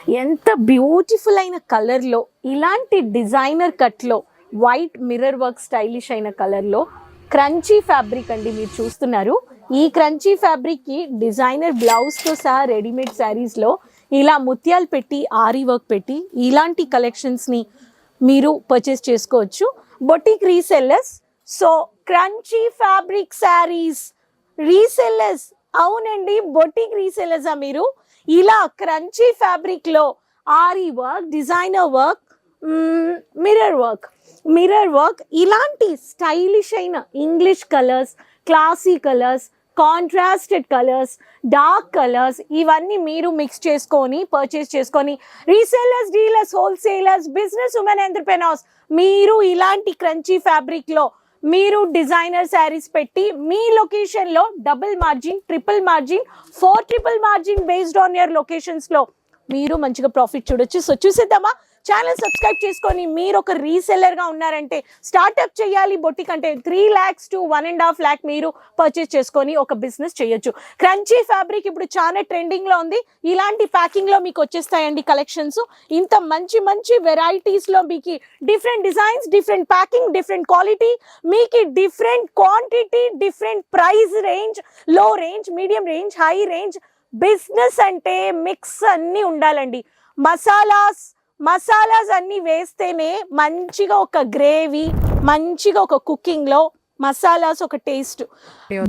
ఎంత బ్యూటిఫుల్ అయిన కలర్లో ఇలాంటి డిజైనర్ కట్లో వైట్ మిర్రర్ వర్క్ స్టైలిష్ అయిన కలర్లో క్రంచీ ఫ్యాబ్రిక్ అండి మీరు చూస్తున్నారు. ఈ క్రంచీ ఫ్యాబ్రిక్కి డిజైనర్ బ్లౌజ్తో సహా రెడీమేడ్ శారీస్లో ఇలా ముత్యాలు పెట్టి ఆరీ వర్క్ పెట్టి ఇలాంటి కలెక్షన్స్ని మీరు పర్చేస్ చేసుకోవచ్చు. Boutique resellers, so crunchy fabric saris resellers, అవునండి బొటిక్ రీసెల్లర్సా మీరు? ఇలా క్రంచీ ఫ్యాబ్రిక్లో ary work, designer work, mirror work ఇలాంటి స్టైలిష్ అయిన English colours, classy colours, contrasted colours, dark colours ఇవన్నీ మీరు మిక్స్ చేసుకొని పర్చేస్ చేసుకొని resellers, dealers, wholesalers, business women entrepreneurs మీరు ఇలాంటి క్రంచీ ఫ్యాబ్రిక్లో మీరు డిజైనర్ శారీస్ పెట్టి మీ లొకేషన్లో double margin, triple margin, 4 triple margin based on your లొకేషన్స్లో మీరు మంచిగా ప్రాఫిట్ చూడొచ్చు. సో చూసేద్దామా? ఛానల్ సబ్స్క్రైబ్ చేసుకొని మీరు ఒక రీసెల్లర్గా ఉన్నారంటే స్టార్ట్అప్ చేయాలి బొటిక్ అంటే 3 lakhs to 1.5 lakh మీరు పర్చేస్ చేసుకొని ఒక బిజినెస్ చేయొచ్చు. క్రంచీ ఫ్యాబ్రిక్ ఇప్పుడు చాలా ట్రెండింగ్లో ఉంది. ఇలాంటి ప్యాకింగ్లో మీకు వచ్చేస్తాయండి కలెక్షన్స్. ఇంత మంచి మంచి వెరైటీస్లో మీకు different designs, different packing, different quality, మీకు different quantity, different price range, low range, medium range, high range. Business అంటే మిక్స్ అన్నీ ఉండాలండి. మసాలాస్ అన్నీ వేస్తేనే మంచిగా ఒక గ్రేవీ, మంచిగా ఒక కుకింగ్లో మసాలాస్ ఒక టేస్ట్.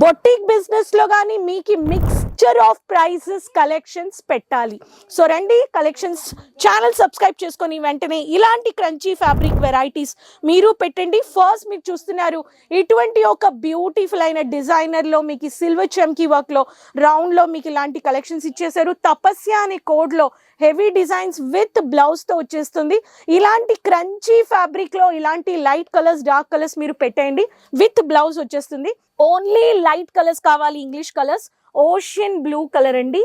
బొటిక్ బిజినెస్లో కానీ మీకు మిక్స్చర్ ఆఫ్ ప్రైసెస్ కలెక్షన్స్ పెట్టాలి. సో రండి కలెక్షన్స్ ఛానల్ సబ్స్క్రైబ్ చేసుకొని వెంటనే ఇలాంటి క్రంచీ ఫ్యాబ్రిక్ వెరైటీస్ మీరు పెట్టండి. ఫస్ట్ మీరు చూస్తున్నారు ఇటువంటి ఒక బ్యూటిఫుల్ అయిన డిజైనర్లో మీకు సిల్వర్ చమ్కీ వర్క్లో రౌండ్లో మీకు ఇలాంటి కలెక్షన్స్ ఇచ్చేసారు. తపస్య అనే కోడ్లో హెవీ డిజైన్స్ విత్ బ్లౌజ్తో వచ్చేస్తుంది. ఇలాంటి క్రంచీ ఫ్యాబ్రిక్లో ఇలాంటి లైట్ కలర్స్, డార్క్ కలర్స్ మీరు పెట్టండి. విత్ బ్లౌజ్ వచ్చేస్తుంది. ఓన్లీ లైట్ కలర్స్ కావాలి, English colours. Ocean blue colour అండి,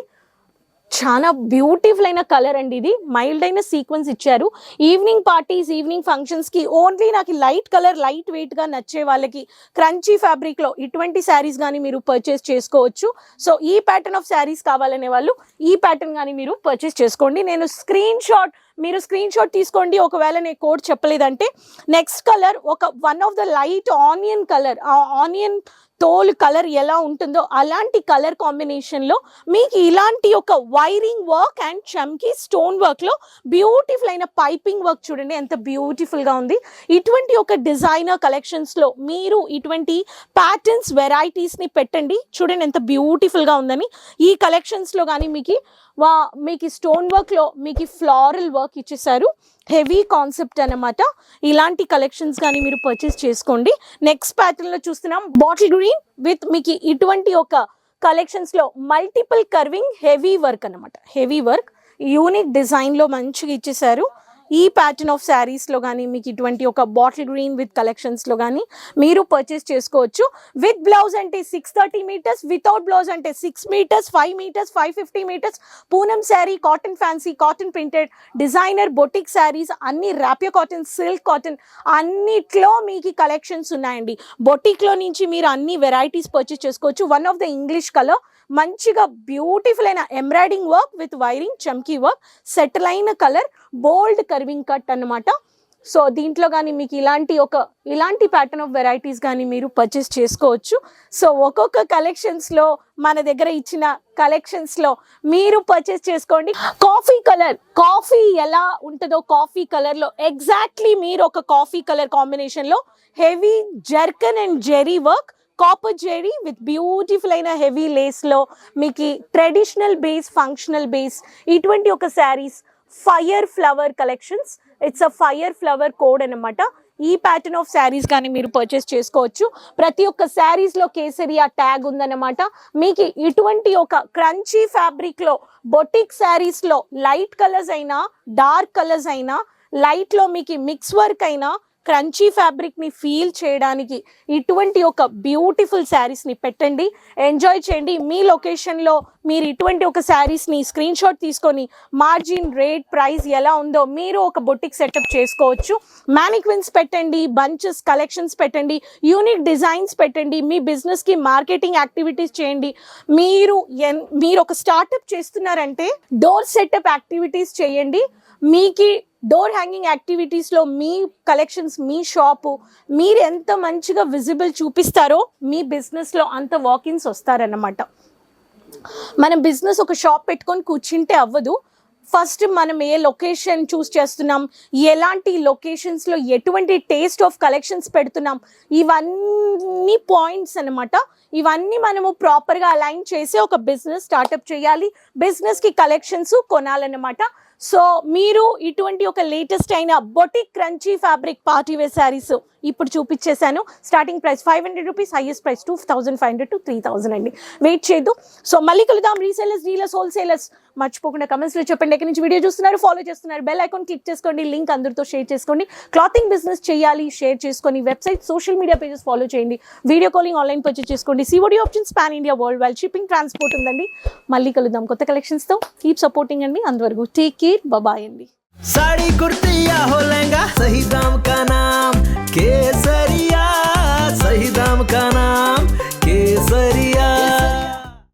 చాలా బ్యూటిఫుల్ అయిన కలర్ అండి. ఇది మైల్డ్ అయిన సీక్వెన్స్ ఇచ్చారు. ఈవినింగ్ పార్టీస్, ఈవినింగ్ ఫంక్షన్స్కి ఓన్లీ నాకు లైట్ కలర్, లైట్ వెయిట్గా నచ్చే వాళ్ళకి క్రంచీ ఫ్యాబ్రిక్లో ఇటువంటి శారీస్ కానీ మీరు పర్చేస్ చేసుకోవచ్చు. సో ఈ ప్యాటర్న్ ఆఫ్ శారీస్ కావాలనే వాళ్ళు ఈ ప్యాటర్న్ కానీ మీరు పర్చేస్ చేసుకోండి. నేను మీరు స్క్రీన్ షాట్ తీసుకోండి. ఒకవేళ నేను కోడ్ చెప్పలేదంటే నెక్స్ట్ కలర్ ఒక one of the light onion colour, ఆ ఆనియన్ తోలు కలర్ ఎలా ఉంటుందో అలాంటి కలర్ కాంబినేషన్లో మీకు ఇలాంటి ఒక వైరింగ్ వర్క్ అండ్ చమ్కీ స్టోన్ వర్క్లో బ్యూటిఫుల్ అయిన పైపింగ్ వర్క్ చూడండి ఎంత బ్యూటిఫుల్గా ఉంది. ఇటువంటి ఒక డిజైనర్ కలెక్షన్స్లో మీరు ఇటువంటి ప్యాటర్న్స్, వెరైటీస్ని పెట్టండి. చూడండి ఎంత బ్యూటిఫుల్గా ఉందని. ఈ కలెక్షన్స్లో కానీ మీకు స్టోన్ వర్క్లో మీకు ఫ్లోరల్ వర్క్ ఇచ్చేసారు. హెవీ కాన్సెప్ట్ అన్నమాట. ఇలాంటి కలెక్షన్స్ కానీ మీరు పర్చేస్ చేసుకోండి. నెక్స్ట్ ప్యాటర్న్లో చూస్తున్నాం బాటిల్ గ్రీన్ విత్ మీకు ఇటువంటి ఒక కలెక్షన్స్లో మల్టిపుల్ కర్వింగ్ హెవీ వర్క్ అన్నమాట. హెవీ వర్క్ యూనిక్ డిజైన్లో మంచిగా ఇచ్చేసారు. ఈ ప్యాటర్న్ ఆఫ్ శారీస్లో కానీ మీకు ఇటువంటి ఒక బాటిల్ గ్రీన్ విత్ కలెక్షన్స్లో కానీ మీరు పర్చేస్ చేసుకోవచ్చు. విత్ బ్లౌజ్ అంటే 630 meters, వితౌట్ బ్లౌజ్ అంటే 6 meters, 5 meters, 550 meters. Poonam sari, cotton fancy, cotton printed, designer boutique saris అన్ని, ర్యాపియో కాటన్, సిల్క్ కాటన్ అన్నిట్లో మీకు కలెక్షన్స్ ఉన్నాయండి. బొటిక్లో నుంచి మీరు అన్ని వెరైటీస్ పర్చేస్ చేసుకోవచ్చు. One of the English colour, మంచిగా బ్యూటిఫుల్ అయిన ఎంబ్రాయిడింగ్ వర్క్ విత్ వైరింగ్ చమ్కీ వర్క్, సెటిల్ అయిన కలర్, బోల్డ్ కర్వింగ్ కట్ అన్నమాట. సో దీంట్లో కానీ మీకు ఇలాంటి ప్యాటర్న్ ఆఫ్ వెరైటీస్ కానీ మీరు పర్చేస్ చేసుకోవచ్చు. సో ఒక్కొక్క కలెక్షన్స్లో మన దగ్గర ఇచ్చిన కలెక్షన్స్లో మీరు పర్చేస్ చేసుకోండి. కాఫీ కలర్, కాఫీ ఎలా ఉంటుందో కాఫీ కలర్లో ఎగ్జాక్ట్లీ మీరు ఒక కాఫీ కలర్ కాంబినేషన్లో heavy zircon and zari work, copper zari with beautiful అయిన హెవీ లేస్లో మీకు ట్రెడిషనల్ బేస్, ఫంక్షనల్ బేస్ ఇటువంటి ఒక saris. Fire flower collections, it's a fire flower code అన్నమాట. ఈ ప్యాటర్న్ ఆఫ్ శారీస్ కానీ మీరు పర్చేస్ చేసుకోవచ్చు. ప్రతి ఒక్క శారీస్లో కేసరియా ట్యాగ్ ఉందన్నమాట. మీకు ఇటువంటి ఒక క్రంచీ ఫ్యాబ్రిక్లో బొటిక్ శారీస్లో లైట్ కలర్స్ అయినా, డార్క్ కలర్స్ అయినా, లైట్లో మీకు మిక్స్ వర్క్ అయినా, క్రంచీ ఫ్యాబ్రిక్ని ఫీల్ చేయడానికి ఇటువంటి ఒక బ్యూటిఫుల్ శారీస్ని పెట్టండి, ఎంజాయ్ చేయండి. మీ లొకేషన్లో మీరు ఇటువంటి ఒక శారీస్ని స్క్రీన్ షాట్ తీసుకొని మార్జిన్, రేట్, ప్రైస్ ఎలా ఉందో మీరు ఒక బొటిక్ సెటప్ చేసుకోవచ్చు. మ్యానిక్విన్స్ పెట్టండి, బంచెస్ కలెక్షన్స్ పెట్టండి, యూనిక్ డిజైన్స్ పెట్టండి, మీ బిజినెస్కి మార్కెటింగ్ యాక్టివిటీస్ చేయండి. మీరు ఒక స్టార్టప్ చేస్తున్నారంటే డోర్ సెటప్ యాక్టివిటీస్ చేయండి. మీకు డోర్ హ్యాంగింగ్ యాక్టివిటీస్లో మీ కలెక్షన్స్, మీ షాపు మీరు ఎంత మంచిగా విజిబుల్ చూపిస్తారో మీ బిజినెస్లో అంత వాకిన్స్ వస్తారన్నమాట. మనం బిజినెస్ ఒక షాప్ పెట్టుకొని కూర్చుంటే అవ్వదు. ఫస్ట్ మనం ఏ లొకేషన్ చూస్ చేస్తున్నాం, ఎలాంటి లొకేషన్స్లో ఎటువంటి టేస్ట్ ఆఫ్ కలెక్షన్స్ పెడుతున్నాం, ఇవన్నీ పాయింట్స్ అన్నమాట. ఇవన్నీ మనము ప్రాపర్గా అలైన్ చేసి ఒక బిజినెస్ స్టార్టప్ చేయాలి, బిజినెస్కి కలెక్షన్స్ కొనాలన్నమాట. సో మీరు ఇటువంటి ఒక లేటెస్ట్ అయిన boutique crunchy fabric party wear saris ఇప్పుడు చూపించేశాను. Starting price 500 rupees, highest price 2500 to 3000 అండి. వెయిట్ చేయొద్దు. సో మళ్ళీ కలుద్దాం. రీసేలర్స్, డీలర్స్, హోల్సేలర్స్ మర్చిపోకుండా కమెంట్స్లో చెప్పండి ఎక్కడి నుంచి వీడియో చూస్తున్నారు, ఫాలో చేస్తున్నారు, బెల్ ఐకాన్ క్లిక్ చేసుకోండి, లింక్ అందరితో షేర్ చేసుకోండి. క్లాతింగ్ బిజినెస్ చేయాలి, షేర్ చేసుకొని website, social media pages follow చేయండి, వీడియో కాలింగ్, ఆన్లైన్ పర్చేస్ చేసుకోండి. COD options, pan India, world wide shipping, transport ఉందండి. మళ్ళీ కలుద్దాం కొత్త కలెక్షన్స్తో. కీప్ సపోర్టింగ్ అండి. అంతవరకు టేక్ కేర్, బాయ్ అండి.